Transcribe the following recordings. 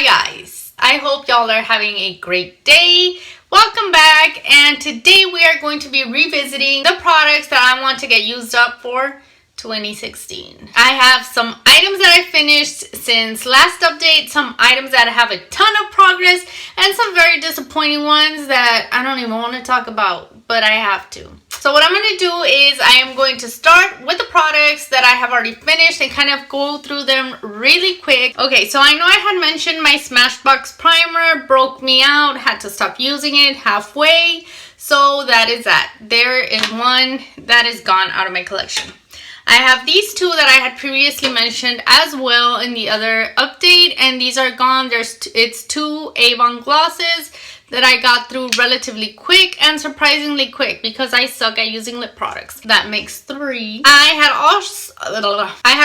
Hi guys, I hope y'all are having a great day. Welcome back, and today we are going to be revisiting the products that I want to get used up for 2016. I have some items that I finished since last update, some items that have a ton of progress, and some very disappointing ones that I don't even want to talk about, but I have to. So what I'm going to do is I am going to start with the products that I have already finished and kind of go through them really quick. Okay, so I know I had mentioned my Smashbox primer broke me out, had to stop using it halfway. So that is that. There is one that is gone out of my collection. I have these two that I had previously mentioned as well in the other update, and these are gone. It's two Avon glosses that I got through relatively quick and surprisingly quick because I suck at using lip products. That makes three. I had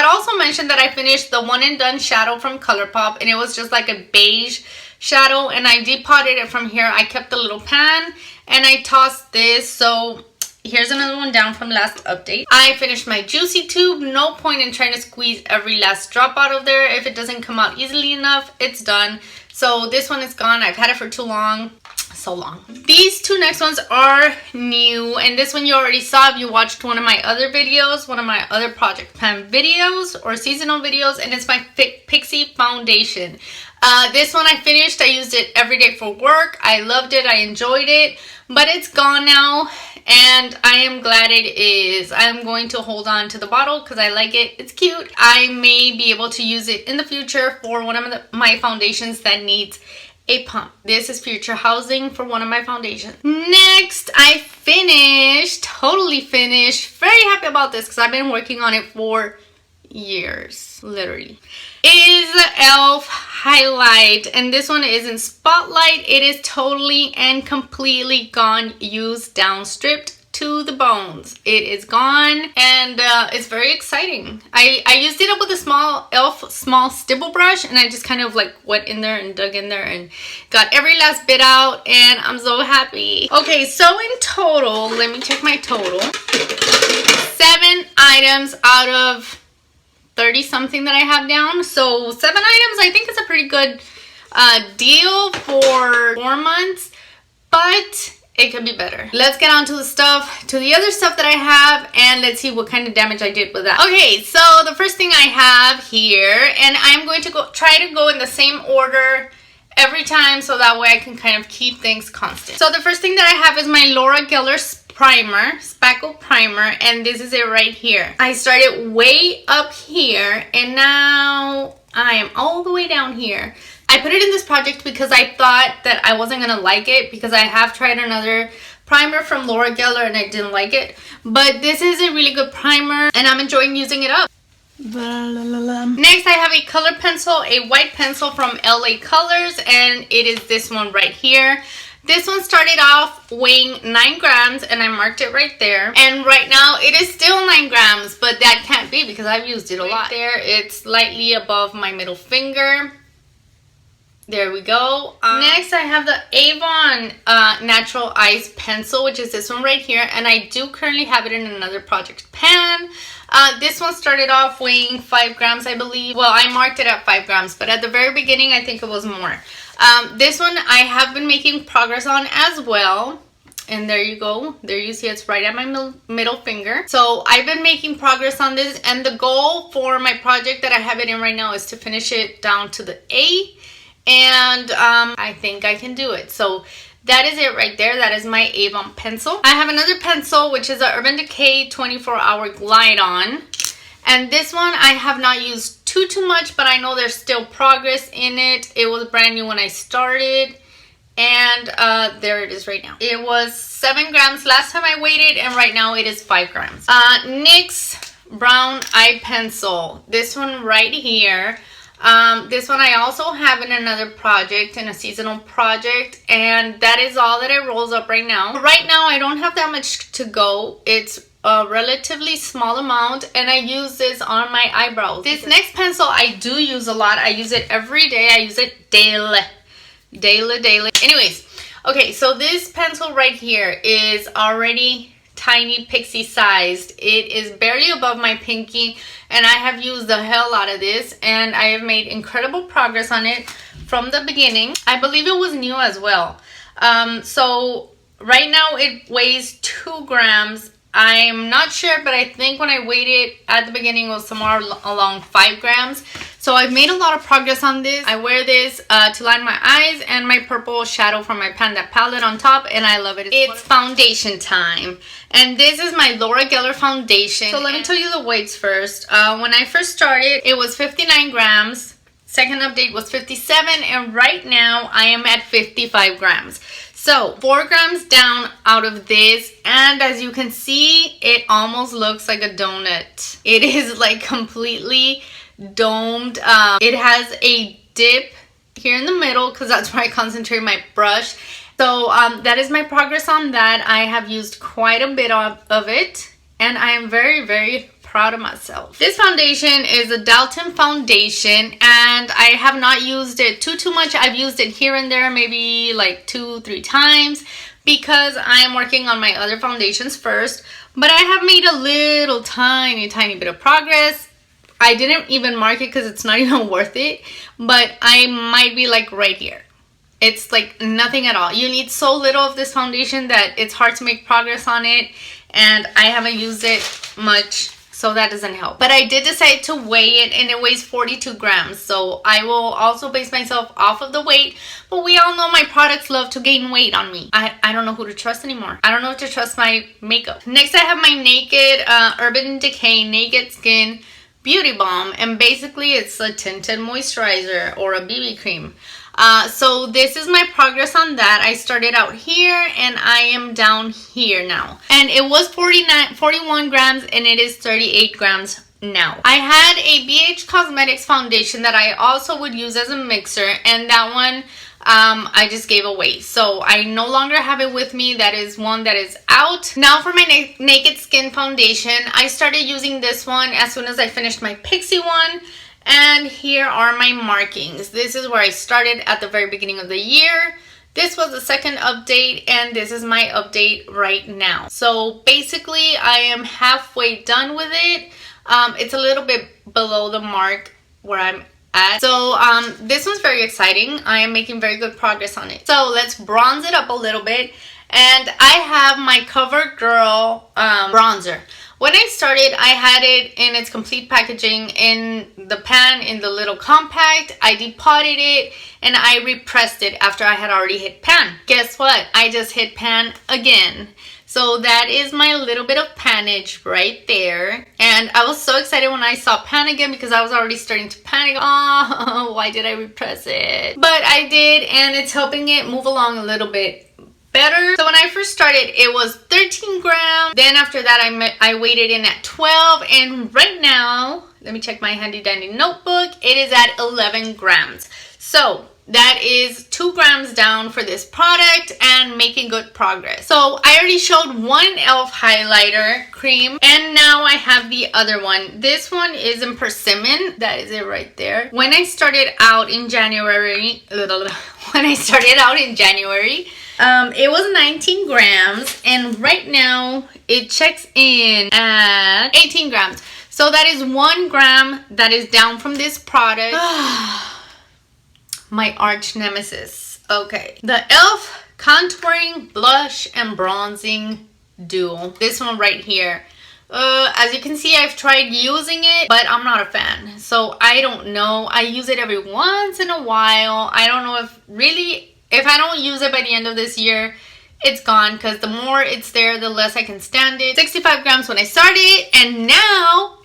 also mentioned that I finished the One and Done shadow from ColourPop, and it was just like a beige shadow, and I depotted it from here. I kept the little pan and I tossed this. So here's another one down from last update. I finished my Juicy Tube. No point in trying to squeeze every last drop out of there. If it doesn't come out easily enough, it's done. So this one is gone. I've had it for too long. So long. These two next ones are new, and this one you already saw if you watched one of my other videos, one of my other project pan videos or seasonal videos, and it's my Pixie foundation. This one I finished. I used it every day for work. I loved it. I enjoyed it, but it's gone now, and I am glad it is. I'm going to hold on to the bottle because I like it. It's cute. I may be able to use it in the future for one of my foundations that needs a pump. This is future housing for one of my foundations. Next, I totally finished. Very happy about this because I've been working on it for years, literally. Is the e.l.f. highlight, and this one is in Spotlight. It is totally and completely gone, used down, stripped to the bones. It is gone, and it's very exciting. I used it up with a small e.l.f. small stipple brush, and I just kind of like went in there and dug in there and got every last bit out, and I'm so happy. Okay, so in total, let me check my total. 7 items out of 30 something that I have down. So 7 items, I think it's a pretty good deal for 4 months, but it could be better. Let's get on to the other stuff that I have, and let's see what kind of damage I did with that. Okay, so the first thing I have here, and I'm going to try to go in the same order every time so that way I can kind of keep things constant. So the first thing that I have is my Laura Geller primer, spackle primer, and this is it right here. I started way up here, and now I am all the way down here. I put it in this project because I thought that I wasn't gonna like it because I have tried another primer from Laura Geller and I didn't like it, but this is a really good primer and I'm enjoying using it up. Next, I have a color pencil, a white pencil from LA Colors, and it is this one right here. This one started off weighing 9 grams, and I marked it right there. And right now, it is still 9 grams, but that can't be because I've used it a lot. There, it's slightly above my middle finger. There we go. Next, I have the Avon Natural Ice Pencil, which is this one right here. And I do currently have it in another project pan. This one started off weighing 5 grams, I believe. Well, I marked it at 5 grams, but at the very beginning, I think it was more. This one I have been making progress on as well. And there you go. There you see it's right at my middle finger. So I've been making progress on this. And the goal for my project that I have it in right now is to finish it down to the A. And I think I can do it. So that is it right there. That is my Avon pencil. I have another pencil, which is a Urban Decay 24-Hour Glide On. And this one I have not used too much, but I know there's still progress in it. It was brand new when I started, and there it is right now. It was 7 grams last time I weighed it, and right now it is 5 grams. NYX Brown Eye Pencil. This one right here. This one I also have in another project, in a seasonal project, and that is all that it rolls up right now. Right now I don't have that much to go. It's a relatively small amount, and I use this on my eyebrows. This next pencil I do use a lot. I use it every day. I use it daily. Anyways, okay, so this pencil right here is already tiny pixie sized. It is barely above my pinky, and I have used the hell out of this, and I have made incredible progress on it. from the beginning. I believe it was new as well. So right now it weighs 2 grams. I'm not sure, but I think when I weighed it at the beginning it was somewhere along 5 grams. So I've made a lot of progress on this. I wear this to line my eyes and my purple shadow from my Panda palette on top, and I love it. It's foundation time. And this is my Laura Geller foundation. So let me tell you the weights first. When I first started, it was 59 grams. Second update was 57, and right now I am at 55 grams. So 4 grams down out of this, and as you can see, it almost looks like a donut. It is like completely domed. It has a dip here in the middle because that's where I concentrate my brush. So that is my progress on that. I have used quite a bit of it, and I am very, very proud of myself. This foundation is a Dalton foundation, and I have not used it too much. I've used it here and there, maybe like 2-3 times, because I am working on my other foundations first. But I have made a little tiny bit of progress. I didn't even mark it because it's not even worth it, but I might be like right here. It's like nothing at all. You need so little of this foundation that it's hard to make progress on it, and I haven't used it much, so that doesn't help. But I did decide to weigh it, and it weighs 42 grams. So I will also base myself off of the weight, but we all know my products love to gain weight on me. I don't know who to trust anymore. I don't know if to trust my makeup. Next I have my Naked Urban Decay Naked Skin Beauty Balm, and basically it's a tinted moisturizer or a BB cream. So this is my progress on that. I started out here and I am down here now, and it was 41 grams and it is 38 grams now. I had a BH Cosmetics foundation that I also would use as a mixer, and that one I just gave away, so I no longer have it with me. That is one that is out. Now for my Naked Skin foundation, I started using this one as soon as I finished my Pixie one, and here are my markings. This is where I started at the very beginning of the year. This was the second update, and this is my update right now. So basically I am halfway done with it. It's a little bit below the mark where I'm at. So this one's very exciting. I am making very good progress on it. So let's bronze it up a little bit. And I have my CoverGirl bronzer. When I started, I had it in its complete packaging in the pan, in the little compact. I depotted it and I repressed it after I had already hit pan. Guess what? I just hit pan again. So that is my little bit of panage right there. And I was so excited when I saw pan again because I was already starting to panic. Oh, why did I repress it? But I did, and it's helping it move along a little bit better. So when I first started, it was 13 grams. Then after that, I weighed it in at 12. And right now, let me check my handy dandy notebook. It is at 11 grams. So that is 2 grams down for this product and making good progress. So I already showed one e.l.f. highlighter cream, and now I have the other one. This one is in persimmon. That is it right there. When I started out in January, it was 19 grams, and right now it checks in at 18 grams. So that is 1 gram that is down from this product. My arch nemesis. Okay, the e.l.f. contouring blush and bronzing duo. This one right here. As you can see, I've tried using it, but I'm not a fan. So I don't know. I use it every once in a while. I don't know if I don't use it by the end of this year, it's gone, because the more it's there, the less I can stand it. 65 grams when I started, and now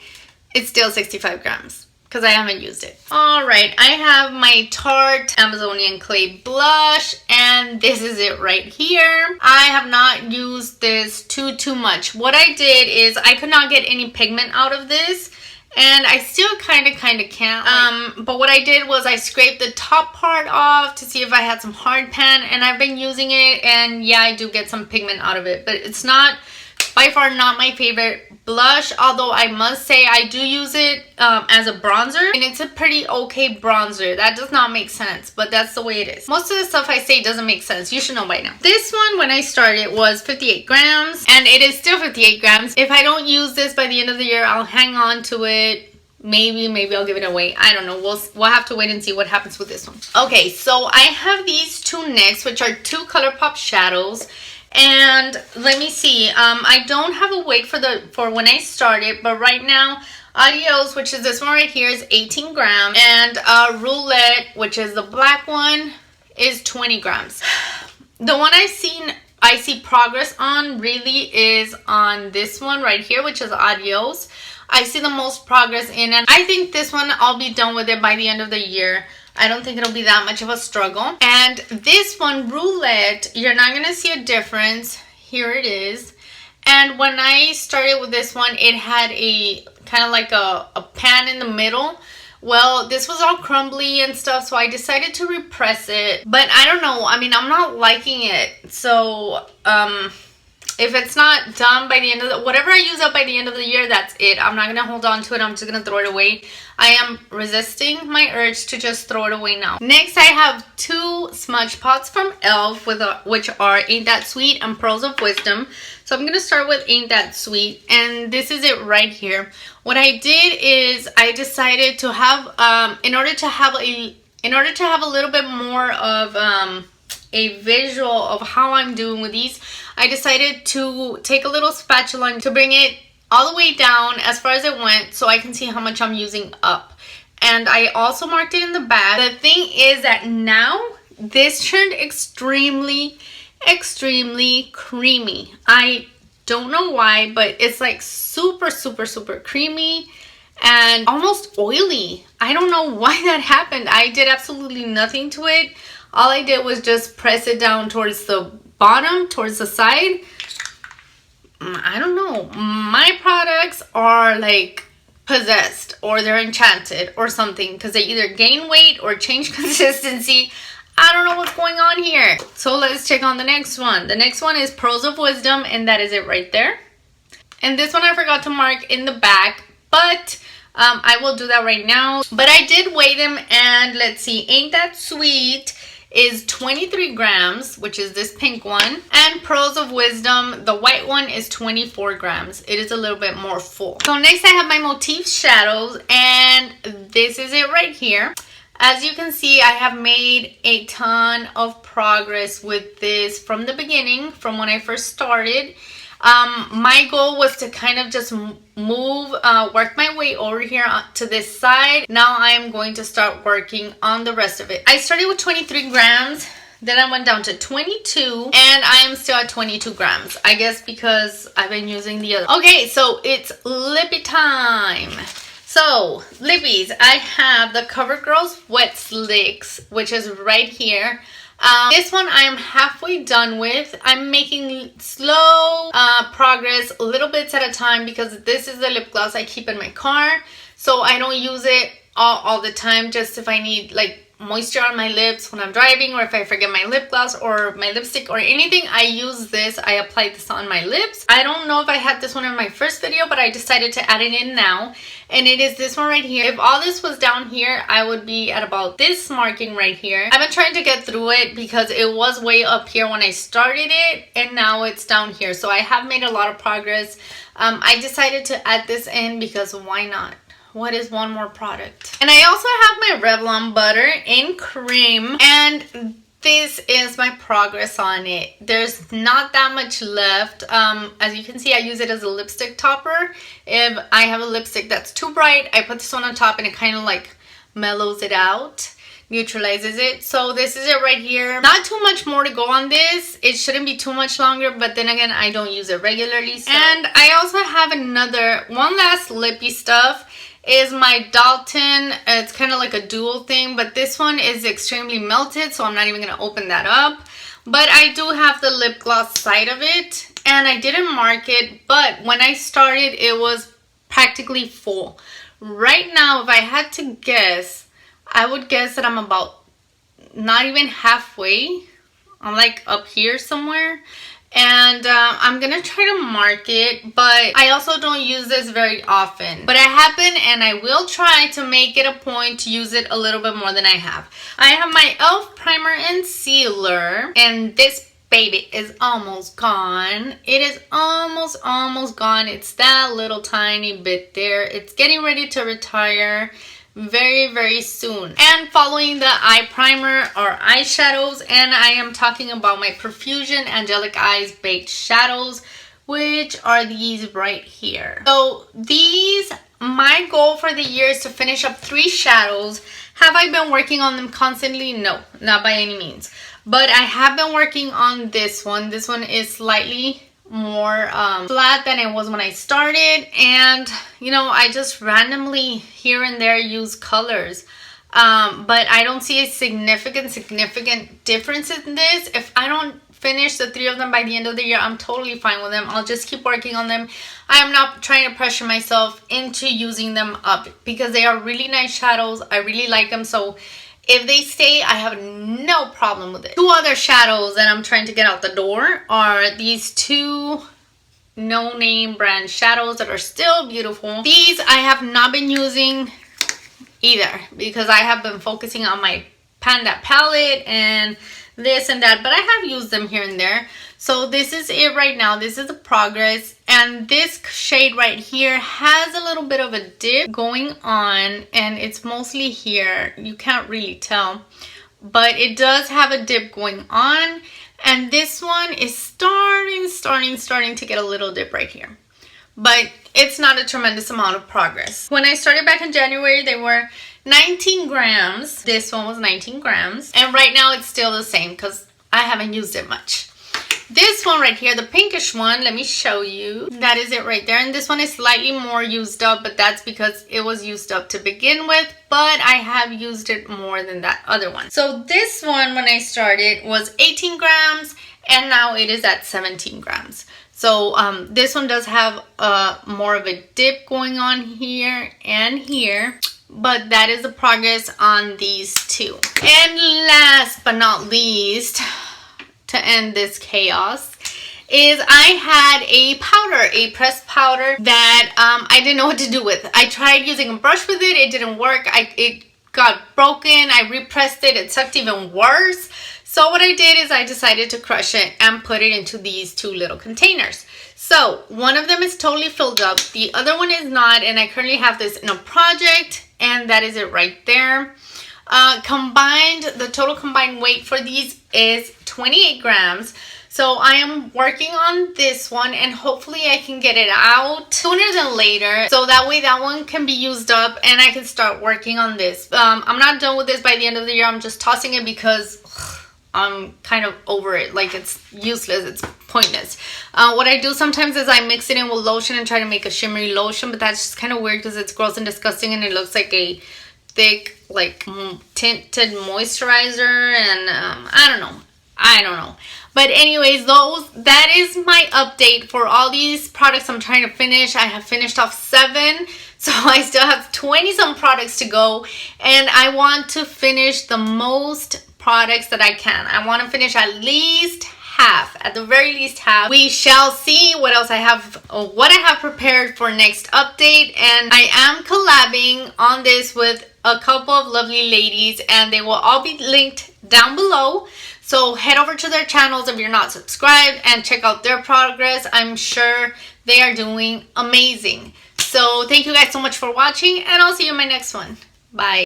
it's still 65 grams. Because I haven't used it. Alright, I have my Tarte Amazonian Clay Blush, and this is it right here. I have not used this too much. What I did is I could not get any pigment out of this, and I still kind of can't. But what I did was I scraped the top part off to see if I had some hard pan, and I've been using it, and yeah, I do get some pigment out of it, but it's not, by far not my favorite blush, although I must say I do use it as a bronzer, and it's a pretty okay bronzer. That does not make sense, but that's the way it is. Most of the stuff I say doesn't make sense. You should know by now. This one, when I started, was 58 grams, and it is still 58 grams. If I don't use this by the end of the year, I'll hang on to it maybe I'll give it away. I don't know. We'll have to wait and see what happens with this one. Okay, so I have these two next, which are two ColourPop shadows. And let me see. I don't have a weight for when I started, but right now, Adios, which is this one right here, is 18 grams, and Roulette, which is the black one, is 20 grams. The one I see progress on really is on this one right here, which is Adios. I see the most progress in, and I think this one I'll be done with it by the end of the year. I don't think it'll be that much of a struggle. And this one, Roulette, you're not going to see a difference. Here it is. And when I started with this one, it had a kind of like a pan in the middle. Well, this was all crumbly and stuff, so I decided to repress it. But I don't know. I mean, I'm not liking it. So, if it's not done by the end of the, whatever I use up by the end of the year, that's it. I'm not going to hold on to it. I'm just going to throw it away. I am resisting my urge to just throw it away now. Next, I have two smudge pots from e.l.f. which are Ain't That Sweet and Pearls of Wisdom. So I'm going to start with Ain't That Sweet, and this is it right here. What I did is I decided to have, in order to have a little bit more of a visual of how I'm doing with these, I decided to take a little spatula to bring it all the way down as far as it went so I can see how much I'm using up. And I also marked it in the back. The thing is that now this turned extremely creamy. I don't know why, but it's like super creamy and almost oily. I don't know why that happened. I did absolutely nothing to it. All I did was just press it down towards the bottom, towards the side. I don't know. My products are like possessed, or they're enchanted or something, because they either gain weight or change consistency. I don't know what's going on here. So let's check on the next one. The next one is Pearls of Wisdom, and that is it right there. And this one I forgot to mark in the back, but I will do that right now. But I did weigh them, and let's see. Ain't That Sweet is 23 grams, which is this pink one, and Pearls of Wisdom, the white one, is 24 grams. It is a little bit more full. So next I have my Motif shadows, and this is it right here. As you can see, I have made a ton of progress with this from the beginning, from when I first started. My goal was to kind of just work my way over here to this side. Now I am going to start working on the rest of it. I started with 23 grams, then I went down to 22, and I am still at 22 grams. I guess because I've been using the other. Okay, so it's lippy time. So, lippies, I have the CoverGirl's Wet Slicks, which is right here. This one I am halfway done with. I'm making slow progress, little bits at a time, because this is the lip gloss I keep in my car. So I don't use it all the time, just if I need like moisture on my lips when I'm driving, or if I forget my lip gloss or my lipstick or anything, I use this. I apply this on my lips. I don't know if I had this one in my first video, but I decided to add it in now, and it is this one right here. If all this was down here, I would be at about this marking right here. I've been trying to get through it because it was way up here when I started it, and now it's down here. So I have made a lot of progress. I decided to add this in because why not? What is one more product? And I also have my Revlon butter in cream, and this is my progress on it. There's not that much left. As you can see, I use it as a lipstick topper. If I have a lipstick that's too bright, I put this one on top, and it kind of like mellows it out, neutralizes it. So this is it right here. Not too much more to go on this. It shouldn't be too much longer, but then again, I don't use it regularly. So. And I also have one last lippy stuff. Is my Dalton. It's kind of like a dual thing, but this one is extremely melted, so I'm not even going to open that up. But I do have the lip gloss side of it, and I didn't mark it, but when I started, it was practically full. Right now, if I had to guess, I would guess that I'm about not even halfway. I'm like up here somewhere. And I'm gonna try to mark it, but I also don't use this very often. But I have been, and I will try to make it a point to use it a little bit more than I have. I have my e.l.f. primer and sealer, and this baby is almost gone. It is almost gone. It's that little tiny bit there. It's getting ready to retire very soon. And following the eye primer or eyeshadows, and I am talking about my Profusion Angelic Eyes Baked Shadows, which are these right here. So these, my goal for the year is to finish up 3 shadows. Have I been working on them constantly? No, not by any means. But I have been working on this one. This one is slightly more flat than it was when I started. And, you know, I just randomly here and there use colors. But I don't see a significant difference in this. If I don't finish the 3 of them by the end of the year, I'm totally fine with them. I'll just keep working on them. I am not trying to pressure myself into using them up because they are really nice shadows. I really like them. So if they stay, I have no problem with it. 2 other shadows that I'm trying to get out the door are these 2 no-name brand shadows that are still beautiful. These I have not been using either because I have been focusing on my Panda palette and this and that, but I have used them here and there. So this is it right now. This is the progress, and this shade right here has a little bit of a dip going on, and it's mostly here. You can't really tell, but it does have a dip going on, and this one is starting to get a little dip right here. But it's not a tremendous amount of progress. When I started back in January, they were 19 grams. This one was 19 grams. And right now it's still the same because I haven't used it much. This one right here, the pinkish one, let me show you. That is it right there. And this one is slightly more used up, but that's because it was used up to begin with. But I have used it more than that other one. So this one, when I started, was 18 grams. And now it is at 17 grams. So this one does have more of a dip going on here and here. But that is the progress on these 2. And last but not least, to end this chaos, is I had a powder, a pressed powder that I didn't know what to do with. I tried using a brush with it. It didn't work. It got broken. I repressed it. It sucked even worse. So what I did is I decided to crush it and put it into these 2 little containers. So one of them is totally filled up. The other one is not. And I currently have this in a project. And that is it right there. The total combined weight for these is 28 grams. So I am working on this one and hopefully I can get it out sooner than later. So that way that one can be used up and I can start working on this. I'm not done with this by the end of the year. I'm just tossing it because I'm kind of over it. Like, it's useless. It's pointless. What I do sometimes is I mix it in with lotion and try to make a shimmery lotion, but that's just kind of weird because it's gross and disgusting and it looks like a thick, like, tinted moisturizer, and I don't know. But anyways, that is my update for all these products I'm trying to finish. I have finished off 7, so I still have 20 some products to go, and I want to finish the most products that I can. I want to finish at least half, at the very least half. We shall see what else I have, what I have prepared for next update. And I am collabing on this with a couple of lovely ladies, and they will all be linked down below. So head over to their channels if you're not subscribed and check out their progress. I'm sure they are doing amazing. So thank you guys so much for watching, and I'll see you in my next one. Bye.